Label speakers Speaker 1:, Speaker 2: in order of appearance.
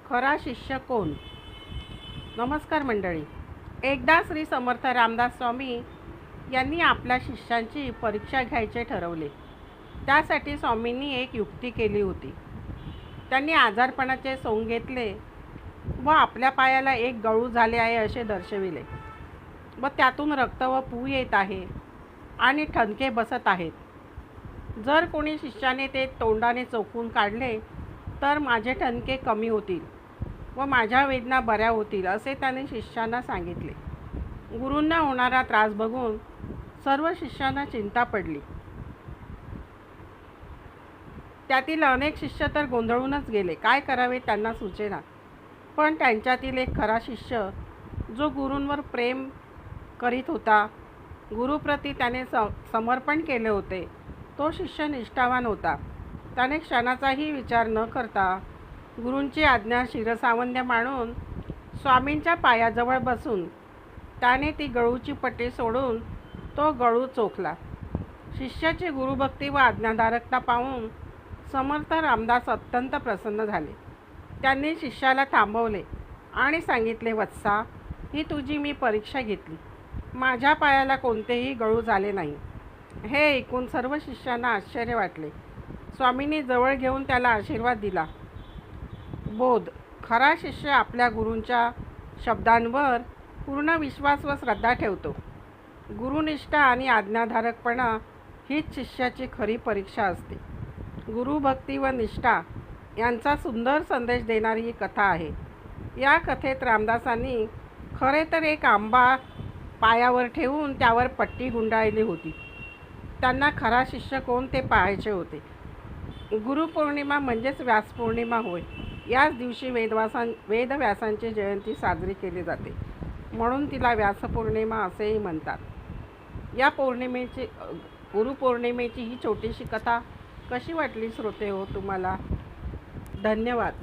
Speaker 1: खरा शिष्य कोण? नमस्कार मंडळी. एकदा श्री समर्थ रामदास स्वामी यांनी आपल्या शिष्यांची परीक्षा घ्यायचे ठरवले. त्यासाठी स्वामींनी एक युक्ती केली होती. त्यांनी आजारपणाचे सोंग घेतले व आपल्या पायाला एक गळू झाले आहे असे दर्शविले व त्यातून रक्त व पू येत आहे आणि ठणके बसत आहेत. जर कोणी शिष्याने ते तोंडाने चोखून काढले तर माझे ठणके कमी होतील व माझ्या वेदना बऱ्या होतील असे त्याने शिष्यांना सांगितले. गुरूंना होणारा त्रास बघून सर्व शिष्यांना चिंता पडली. त्यातील अनेक शिष्य तर गोंधळूनच गेले. काय करावे त्यांना सुचेना. पण त्यांच्यातील एक खरा शिष्य जो गुरूंवर प्रेम करीत होता, गुरुप्रती त्याने समर्पण केले होते, तो शिष्य निष्ठावान होता. त्याने क्षणाचाही विचार न करता गुरूंची आज्ञा शिरसावंद्य मानून स्वामींच्या पायाजवळ बसून त्याने ती गळूची पट्टी सोडून तो गळू चोखला. शिष्याची गुरुभक्ती व आज्ञाधारकता पाहून समर्थ रामदास अत्यंत प्रसन्न झाले. त्यांनी शिष्याला थांबवले आणि सांगितले, वत्सा, ही तुझी मी परीक्षा घेतली. माझ्या पायाला कोणतेही गळू झाले नाही. हे ऐकून सर्व शिष्यांना आश्चर्य वाटले. स्वामींनी जवळ घेऊन त्याला आशीर्वाद दिला. बोध: खरा शिष्य आपल्या गुरूंच्या शब्दांवर पूर्ण विश्वास व श्रद्धा ठेवतो. गुरुनिष्ठा आणि आज्ञाधारकपणा हीच शिष्याची खरी परीक्षा असते. गुरुभक्ती व निष्ठा यांचा सुंदर संदेश देणारी ही कथा आहे. या कथेत रामदासांनी खरे तर एक आंबा पायावर ठेवून त्यावर पट्टी गुंडाळली होती. त्यांना खरा शिष्य कोण ते पाहायचे होते. गुरुपौर्णिमा म्हणजेच व्यासपौर्णिमा होय. याच दिवशी वेदव्यासांची जयंती साजरी केली जाते, म्हणून तिला व्यासपौर्णिमा असेही म्हणतात. या गुरुपौर्णिमेची ही छोटीशी कथा कशी वाटली श्रोते हो तुम्हाला? धन्यवाद.